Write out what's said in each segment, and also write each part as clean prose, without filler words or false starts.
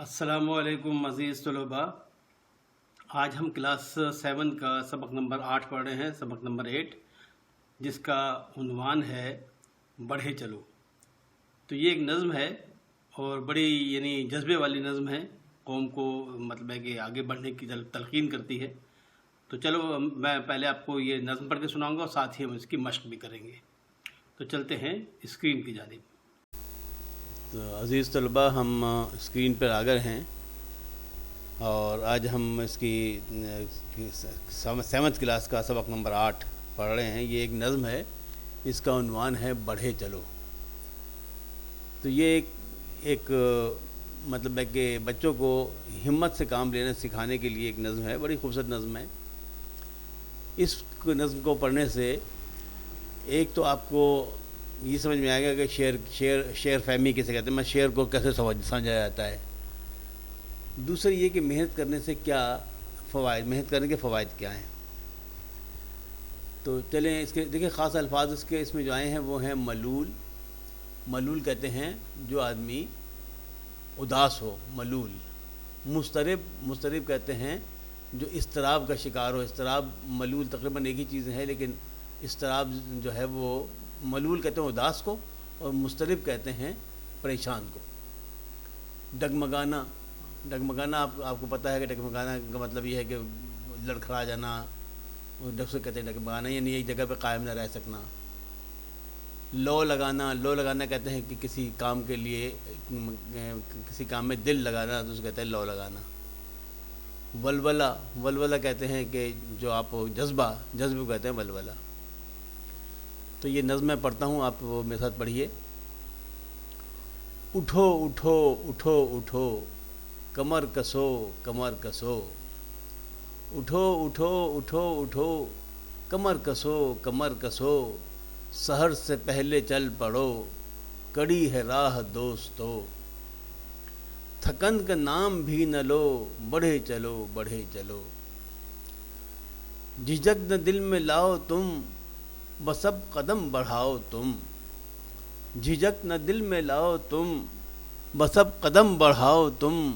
السلام علیکم عزیز طلباء. آج ہم کلاس 7 کا سبق نمبر 8 پڑھ رہے ہیں، سبق نمبر 8، جس کا عنوان ہے بڑھے چلو. تو یہ ایک نظم ہے اور بڑی جذبے والی نظم ہے، قوم کو مطلب ہے کہ آگے بڑھنے کی تلقین کرتی ہے. تو چلو میں پہلے آپ کو یہ نظم پڑھ کے سناؤں گا اور ساتھ ہی ہم اس کی مشق بھی کریں گے. تو چلتے ہیں اسکرین کی جانب. تو عزیز طلباء، ہم اسکرین پر آ گئے ہیں اور آج ہم اس کی 7th کلاس کا سبق نمبر 8 پڑھ رہے ہیں. یہ ایک نظم ہے، اس کا عنوان ہے بڑھے چلو. تو یہ ایک مطلب ہے کہ بچوں کو ہمت سے کام لینا سکھانے کے لیے ایک نظم ہے، بڑی خوبصورت نظم ہے. اس نظم کو پڑھنے سے ایک تو آپ کو یہ سمجھ میں آئے گا کہ شعر فہمی کیسے کہتے ہیں، میں شعر کو کیسے سمجھا جاتا ہے. دوسری یہ کہ محنت کرنے سے کیا فوائد، محنت کرنے کے فوائد کیا ہیں. تو چلیں اس کے دیکھیں خاص الفاظ اس میں جو آئے ہیں وہ ہیں ملول. ملول کہتے ہیں جو آدمی اداس ہو، ملول. مضطرب کہتے ہیں جو اضطراب کا شکار ہو. اضطراب ملول تقریباً ایک ہی چیز ہے، لیکن اضطراب جو ہے وہ ملول کہتے ہیں اداس کو اور مضطرب کہتے ہیں پریشان کو. ڈگمگانا آپ کو پتہ ہے کہ ڈگمگانا کا مطلب یہ ہے کہ لڑکھڑا جانا، ڈگ سے کہتے ہیں ڈگمگانا، یعنی ایک جگہ پہ قائم نہ رہ سکنا. لو لگانا کہتے ہیں کہ کسی کام کے لیے کسی کام میں دل لگانا، تو اسے کہتے ہیں لو لگانا. ولولہ کہتے ہیں کہ جو آپ جذبے کو کہتے ہیں ولولہ. تو یہ نظم میں پڑھتا ہوں، آپ وہ میرے ساتھ پڑھیے. اٹھو اٹھو اٹھو اٹھو کمر کسو کمر کسو. اٹھو اٹھو اٹھو اٹھو کمر کسو کمر کسو. سحر سے پہلے چل پڑو کڑی ہے راہ دوستو. تھکن کا نام بھی نہ لو بڑھے چلو بڑھے چلو. جھجک نہ دل میں لاؤ تم بس اب قدم بڑھاؤ تم. جھجک نہ دل میں لاؤ تم بس اب قدم بڑھاؤ تم.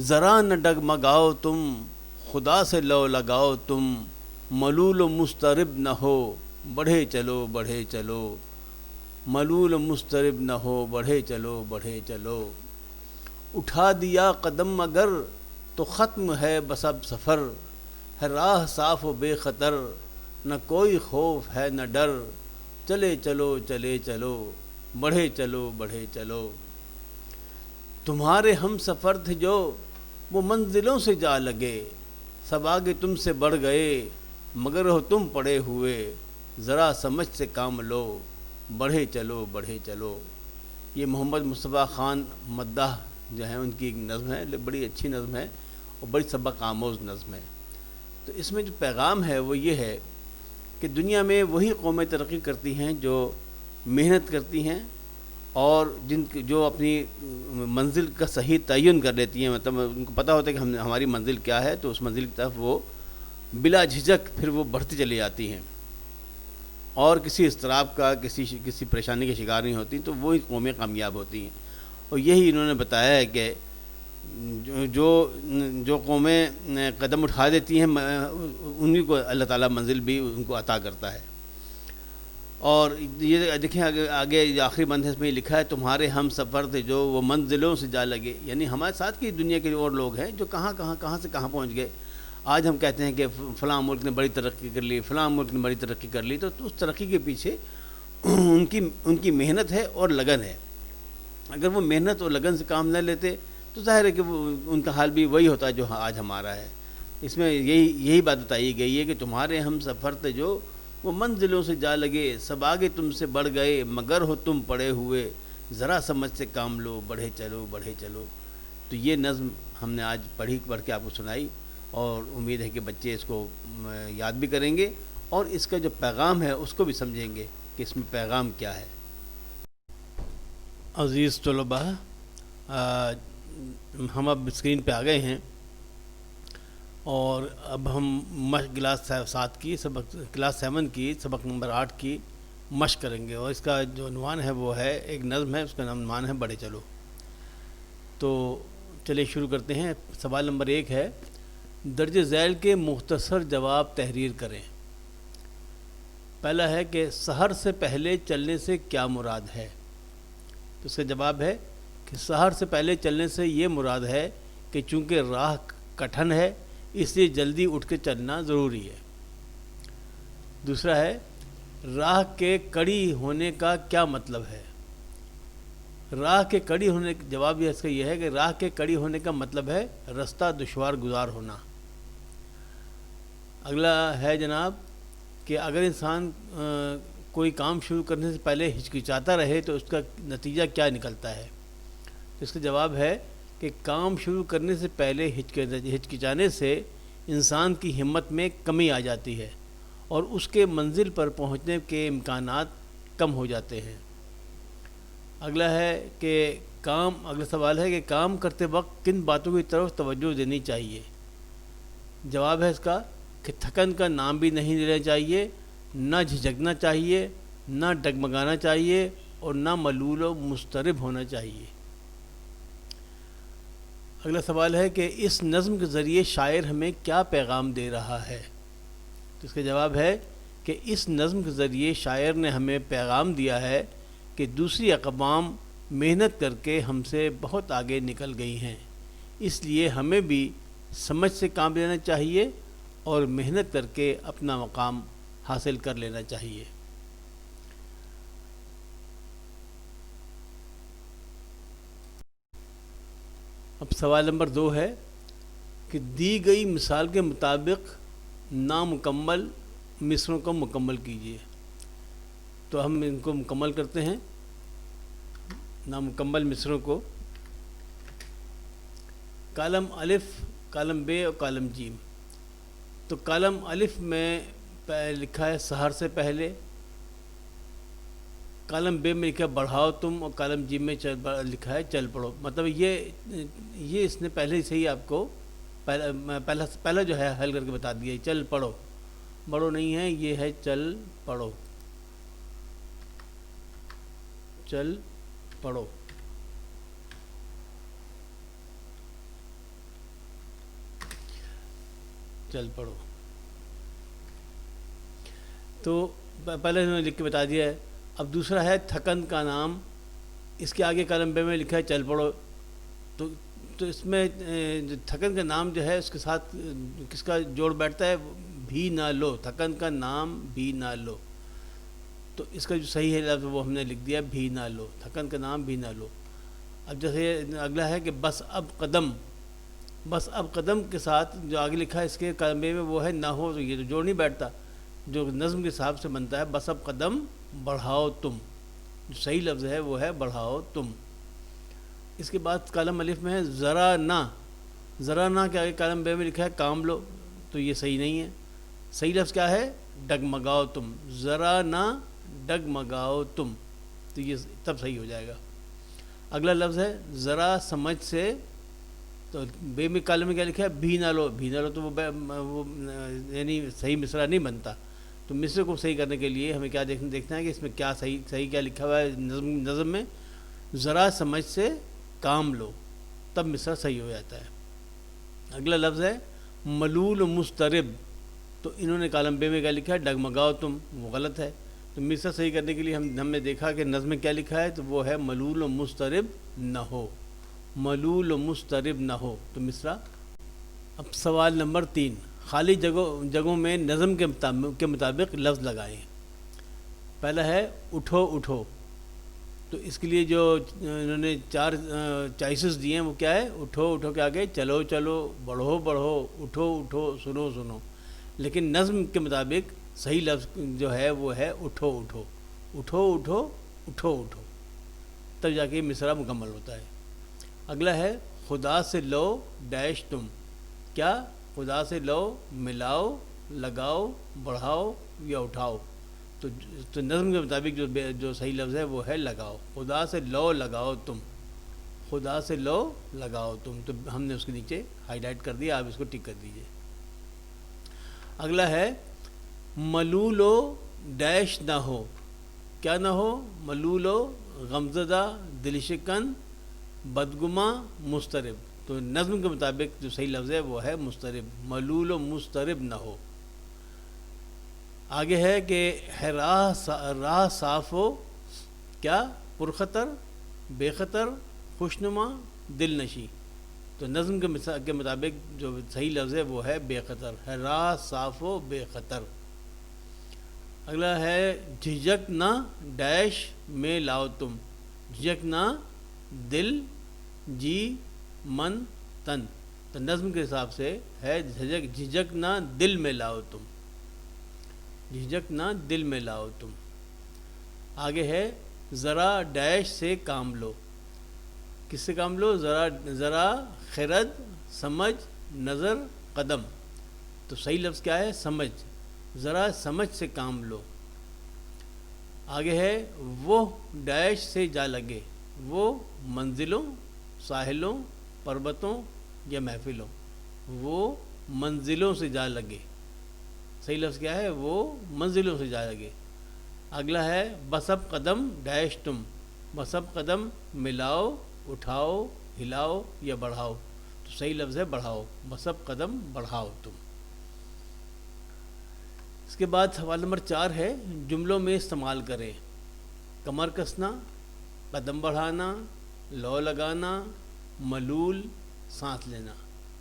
ذرا نہ ڈگمگاؤ تم خدا سے لو لگاؤ تم. ملول و مضطرب نہ ہو بڑھے چلو بڑھے چلو. ملول و مضطرب نہ ہو بڑھے چلو بڑھے چلو. اٹھا دیا قدم اگر تو ختم ہے بس اب سفر. ہے راہ صاف و بے خطر نہ کوئی خوف ہے نہ ڈر. چلے چلو چلے چلو بڑھے چلو بڑھے چلو. تمہارے ہم سفر تھے جو وہ منزلوں سے جا لگے. سب آگے تم سے بڑھ گئے مگر ہو تم پڑے ہوئے. ذرا سمجھ سے کام لو بڑھے چلو بڑھے چلو. یہ محمد مصطفیٰ خان مداح جو ہیں ان کی ایک نظم ہے، بڑی اچھی نظم ہے اور بڑی سبق آموز نظم ہے. تو اس میں جو پیغام ہے وہ یہ ہے کہ دنیا میں وہی قومیں ترقی کرتی ہیں جو محنت کرتی ہیں اور جو اپنی منزل کا صحیح تعین کر لیتی ہیں. مطلب ان کو پتہ ہوتا ہے کہ ہماری منزل کیا ہے، تو اس منزل کی طرف وہ بلا جھجک پھر وہ بڑھتی چلی جاتی ہیں اور کسی اضطراب کا کسی پریشانی کا شکار نہیں ہوتی. تو وہی قومیں کامیاب ہوتی ہیں. اور یہی انہوں نے بتایا ہے کہ جو قومیں قدم اٹھا دیتی ہیں انہی کو اللہ تعالیٰ منزل بھی ان کو عطا کرتا ہے. اور یہ دیکھیں آگے یہ آخری بند ہے، اس میں یہ لکھا ہے تمہارے ہم سفر تھے جو وہ منزلوں سے جا لگے. یعنی ہمارے ساتھ کی دنیا کے اور لوگ ہیں جو کہاں سے کہاں پہنچ گئے. آج ہم کہتے ہیں کہ فلاں ملک نے بڑی ترقی کر لی، فلاں ملک نے بڑی ترقی کر لی. تو اس ترقی کے پیچھے ان کی محنت ہے اور لگن ہے. اگر وہ محنت اور لگن سے کام نہ لیتے تو ظاہر ہے کہ ان کا حال بھی وہی ہوتا ہے جو آج ہمارا ہے. اس میں یہی بات بتائی گئی ہے کہ تمہارے ہم سفر تھے جو وہ منزلوں سے جا لگے. سب آگے تم سے بڑھ گئے مگر ہو تم پڑے ہوئے. ذرا سمجھ سے کام لو بڑھے چلو بڑھے چلو. تو یہ نظم ہم نے آج پڑھ کے آپ کو سنائی اور امید ہے کہ بچے اس کو یاد بھی کریں گے اور اس کا جو پیغام ہے اس کو بھی سمجھیں گے کہ اس میں پیغام کیا ہے. عزیز طلباء، ہم اب اسکرین پہ آ گئے ہیں اور اب ہم کلاس 7 کی سبق نمبر 8 کی مشق کریں گے. اور اس کا جو عنوان ہے وہ ہے ایک نظم ہے، اس کا عنوان ہے بڑھے چلو. تو چلیے شروع کرتے ہیں. سوال نمبر 1 ہے درج ذیل کے مختصر جواب تحریر کریں. پہلا ہے کہ سحر سے پہلے چلنے سے کیا مراد ہے؟ تو اس کا جواب ہے کہ سحر سے پہلے چلنے سے یہ مراد ہے کہ چونکہ راہ کٹھن ہے اس لیے جلدی اٹھ کے چلنا ضروری ہے. دوسرا ہے راہ کے کڑی ہونے کا کیا مطلب ہے؟ راہ کے کڑی ہونے کا جواب اس کا یہ ہے کہ راہ کے کڑی ہونے کا مطلب ہے رستہ دشوار گزار ہونا. اگلا ہے جناب کہ اگر انسان کوئی کام شروع کرنے سے پہلے ہچکچاتا رہے تو اس کا نتیجہ کیا نکلتا ہے؟ اس کا جواب ہے کہ کام شروع کرنے سے پہلے ہچکچانے سے انسان کی ہمت میں کمی آ جاتی ہے اور اس کے منزل پر پہنچنے کے امکانات کم ہو جاتے ہیں. اگلا سوال ہے کہ کام کرتے وقت کن باتوں کی طرف توجہ دینی چاہیے؟ جواب ہے اس کا کہ تھکن کا نام بھی نہیں لینا چاہیے، نہ جھجکنا چاہیے، نہ ڈگمگانا چاہیے اور نہ ملول و مضطرب ہونا چاہیے. اگلا سوال ہے کہ اس نظم کے ذریعے شاعر ہمیں کیا پیغام دے رہا ہے؟ تو اس کا جواب ہے کہ اس نظم کے ذریعے شاعر نے ہمیں پیغام دیا ہے کہ دوسری اقوام محنت کر کے ہم سے بہت آگے نکل گئی ہیں، اس لیے ہمیں بھی سمجھ سے کام لینا چاہیے اور محنت کر کے اپنا مقام حاصل کر لینا چاہیے. اب سوال نمبر 2 ہے کہ دی گئی مثال کے مطابق نامکمل مصروں کو مکمل کیجیے. تو ہم ان کو مکمل کرتے ہیں. نامکمل مصروں کو کالم الف، کالم بے اور کالم جیم. تو کالم الف میں لکھا ہے سحر سے پہلے، کالم بے میں لکھا ہے بڑھاؤ تم، اور کالم جیم میں لکھا ہے چل پڑو. مطلب یہ اس نے پہلے سے ہی آپ کو پہلا جو ہے حل کر کے بتا دیا. چل پڑو، بڑھو نہیں ہے، یہ ہے چل پڑو، چل پڑو. چل پڑو. تو پہلے انہوں نے لکھ کے بتا دیا ہے. اب دوسرا ہے تھکن کا نام، اس کے آگے کالم بے میں لکھا ہے چل پڑو. تو اس میں تھکن کا نام جو ہے اس کے ساتھ کس کا جوڑ بیٹھتا ہے؟ بھی نہ لو. تھکن کا نام بھی نہ لو. تو اس کا جو صحیح ہے لفظ وہ ہم نے لکھ دیا بھی نہ لو. تھکن کا نام بھی نہ لو. اب جیسے اگلا ہے کہ بس اب قدم. بس اب قدم کے ساتھ جو آگے لکھا ہے اس کے کالم بے میں وہ ہے نہ ہو. تو یہ تو جوڑ نہیں بیٹھتا جو نظم کے حساب سے بنتا ہے. بس اب قدم بڑھاؤ تم. جو صحیح لفظ ہے وہ ہے بڑھاؤ تم. اس کے بعد کالم الف میں ہے ذرا نہ. ذرا نہ کے آگے کالم بے میں لکھا ہے کام لو. تو یہ صحیح نہیں ہے. صحیح لفظ کیا ہے؟ ڈگمگاؤ تم. ذرا نہ ڈگمگاؤ تم. تو یہ تب صحیح ہو جائے گا. اگلا لفظ ہے ذرا سمجھ سے. تو بے میں کالم میں کیا لکھا ہے؟ بھی نہ لو. بھی نہ لو تو وہ یعنی صحیح مصرع نہیں بنتا. تو مصرع کو صحیح کرنے کے لیے ہمیں کیا دیکھنا ہے کہ اس میں کیا صحیح کیا لکھا ہوا ہے نظم میں. ذرا سمجھ سے کام لو، تب مصرع صحیح ہو جاتا ہے. اگلا لفظ ہے ملول و مضطرب. تو انہوں نے کالم بے میں کیا لکھا ہے؟ ڈگمگاؤ تم. وہ غلط ہے. تو مصرع صحیح کرنے کے لیے ہم نے دیکھا کہ نظم میں کیا لکھا ہے، تو وہ ہے ملول و مضطرب نہ ہو. ملول و مضطرب نہ ہو. تو مصرع. اب سوال نمبر 3 خالی جگہوں میں نظم کے مطابق لفظ لگائیں. پہلا ہے اٹھو اٹھو. تو اس کے لیے جو انہوں نے 4 چوائسز دیے ہیں وہ کیا ہے؟ اٹھو اٹھو کے آگے چلو چلو، بڑھو بڑھو، اٹھو اٹھو، سنو سنو. لیکن نظم کے مطابق صحیح لفظ جو ہے وہ ہے اٹھو اٹھو. اٹھو اٹھو، اٹھو اٹھو، تب جا کے مصرع مکمل ہوتا ہے. اگلا ہے خدا سے لو ڈیش تم. کیا؟ خدا سے لو ملاؤ، لگاؤ، بڑھاؤ یا اٹھاؤ. تو نظم کے مطابق جو صحیح لفظ ہے وہ ہے لگاؤ. خدا سے لو لگاؤ تم. خدا سے لو لگاؤ تم. تو ہم نے اس کے نیچے ہائی لائٹ کر دیا. آپ اس کو ٹک کر دیجئے. اگلا ہے ملول و ڈیش نہ ہو. کیا نہ ہو؟ ملول و غمزدہ، دل شکن، بدگما مضطرب. تو نظم کے مطابق جو صحیح لفظ ہے وہ ہے مضطرب، ملول و مضطرب نہ ہو. آگے ہے کہ ہے راہ صاف ہو کیا پرخطر بے خطر خوشنما دل نشی. تو نظم کے مطابق جو صحیح لفظ ہے وہ ہے بے خطر، ہے راہ صاف ہو بے خطر. اگلا ہے جھجک نہ ڈیش میں لاؤ تم، جھجک نہ دل جی من تن. تو نظم کے حساب سے ہے جھجک نہ دل میں لاؤ تم، جھجک نہ دل میں لاؤ تم. آگے ہے ذرا ڈیش سے کام لو. کس سے کام لو؟ ذرا خرد سمجھ نظر قدم. تو صحیح لفظ کیا ہے؟ سمجھ. ذرا سمجھ سے کام لو. آگے ہے وہ ڈیش سے جا لگے، وہ منزلوں ساحلوں پربتوں یا محفلوں. وہ منزلوں سے جا لگے. صحیح لفظ کیا ہے؟ وہ منزلوں سے جا لگے. اگلا ہے بسب قدم ڈیش تم، بسب قدم ملاؤ اٹھاؤ ہلاؤ یا بڑھاؤ. تو صحیح لفظ ہے بڑھاؤ، بسب قدم بڑھاؤ تم. اس کے بعد سوال نمبر 4 ہے جملوں میں استعمال کریں. کمر کسنا، قدم بڑھانا، لو لگانا، ملول سانس لینا.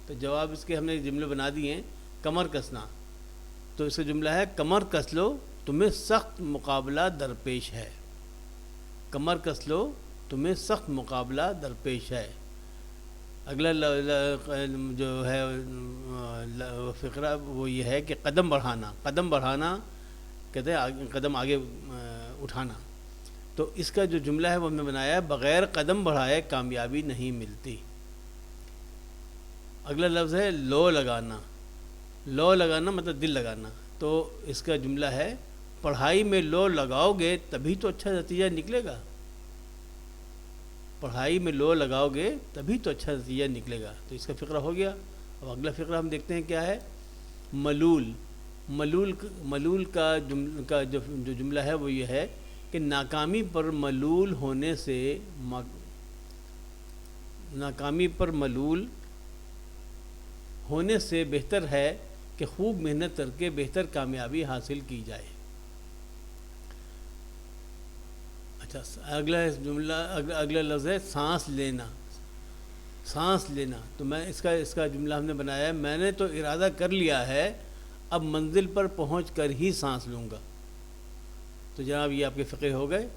تو جواب اس کے ہم نے جملے بنا دیے ہیں. کمر کسنا، تو اس کا جملہ ہے کمر کس لو تمہیں سخت مقابلہ درپیش ہے. کمر کس لو تمہیں سخت مقابلہ درپیش ہے. اگلا جو ہے فقرہ وہ یہ ہے کہ قدم بڑھانا. قدم بڑھانا کہتے ہیں قدم آگے اٹھانا. تو اس کا جو جملہ ہے وہ ہم نے بنایا ہے بغیر قدم بڑھائے کامیابی نہیں ملتی. اگلا لفظ ہے لو لگانا. لو لگانا مطلب دل لگانا. تو اس کا جملہ ہے پڑھائی میں لو لگاؤ گے تبھی تو اچھا نتیجہ نکلے گا. پڑھائی میں لو لگاؤ گے تبھی تو اچھا نتیجہ نکلے گا. تو اس کا فقرہ ہو گیا. اب اگلا فقرہ ہم دیکھتے ہیں کیا ہے. ملول. ملول کا جو جملہ ہے وہ یہ ہے کہ ناکامی پر ملول ہونے سے بہتر ہے کہ خوب محنت کر کے بہتر کامیابی حاصل کی جائے. اچھا اگلا لفظ ہے سانس لینا. سانس لینا. تو میں اس کا جملہ ہم نے بنایا ہے میں نے تو ارادہ کر لیا ہے اب منزل پر پہنچ کر ہی سانس لوں گا. تو جناب یہ آپ کے فقرے ہو گئے.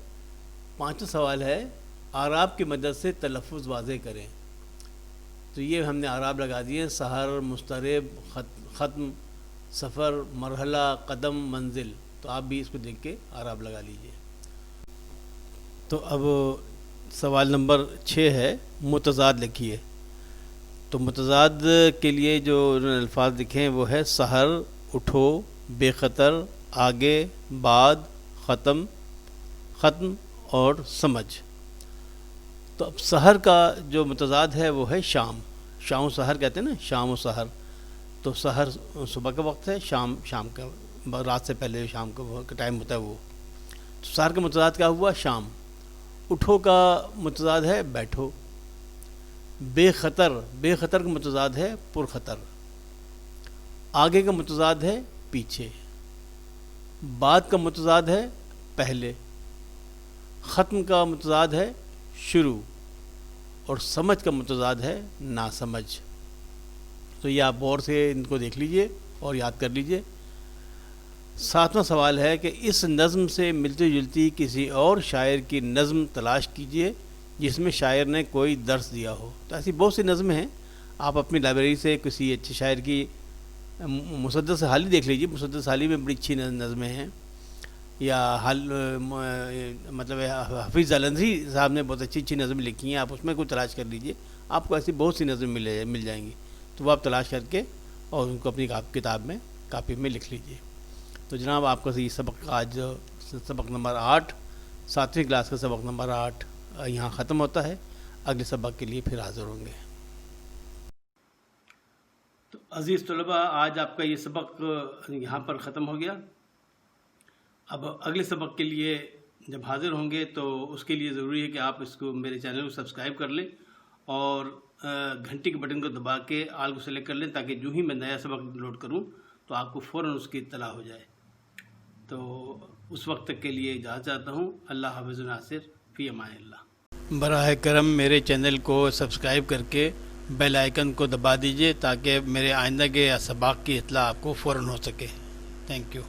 5واں سوال ہے اعراب کی مدد سے تلفظ واضح کریں. تو یہ ہم نے اعراب لگا دیے سحر مضطرب ختم سفر مرحلہ قدم منزل. تو آپ بھی اس کو دیکھ کے اعراب لگا لیجئے. تو اب سوال نمبر 6 ہے متضاد لکھیے. تو متضاد کے لیے جو الفاظ لکھیں وہ ہے سحر اٹھو بے خطر آگے بعد ختم اور سمجھ. تو اب سحر کا جو متضاد ہے وہ ہے شام. شام و سحر کہتے ہیں نا، شام و سحر. تو سحر صبح کا وقت ہے، شام کا رات سے پہلے شام کا ٹائم ہوتا ہے وہ. تو سحر کا متضاد کیا ہوا؟ شام. اٹھو کا متضاد ہے بیٹھو. بے خطر کا متضاد ہے پرخطر. آگے کا متضاد ہے پیچھے. بعد کا متضاد ہے پہلے. ختم کا متضاد ہے شروع. اور سمجھ کا متضاد ہے ناسمجھ. تو یہ آپ غور سے ان کو دیکھ لیجئے اور یاد کر لیجئے. 7واں سوال ہے کہ اس نظم سے ملتی جلتی کسی اور شاعر کی نظم تلاش کیجئے جس میں شاعر نے کوئی درس دیا ہو. تو ایسی بہت سی نظمیں ہیں. آپ اپنی لائبریری سے کسی اچھے شاعر کی مسدس حالی دیکھ لیجئے. مسدس حالی میں بڑی اچھی نظمیں ہیں. یا مطلب حفیظ جالندھری صاحب نے بہت اچھی نظمیں لکھی ہیں. آپ اس میں کوئی تلاش کر لیجئے. آپ کو ایسی بہت سی نظمیں مل جائیں گی. تو وہ آپ تلاش کر کے اور ان کو اپنی کتاب میں کاپی میں لکھ لیجئے. تو جناب آپ کا یہ سبق آج سبق نمبر 8 7ویں کلاس کا سبق نمبر 8 یہاں ختم ہوتا ہے. اگلے سبق کے لیے پھر حاضر ہوں گے. تو عزیز طلباء آج آپ کا یہ سبق یہاں پر ختم ہو گیا. اب اگلے سبق کے لیے جب حاضر ہوں گے تو اس کے لیے ضروری ہے کہ آپ اس کو میرے چینل کو سبسکرائب کر لیں اور گھنٹی کے بٹن کو دبا کے آل کو سلیکٹ کر لیں تاکہ جو ہی میں نیا سبق لوڈ کروں تو آپ کو فوراً اس کی اطلاع ہو جائے. تو اس وقت تک کے لیے اجازت چاہتا ہوں. اللہ حافظ ناصر، فی امان اللہ. براہ کرم میرے چینل کو سبسکرائب کر کے بیل آئیکن کو دبا دیجئے تاکہ میرے آئندہ کے اسباق کی اطلاع آپ کو فوراً ہو سکے. Thank you.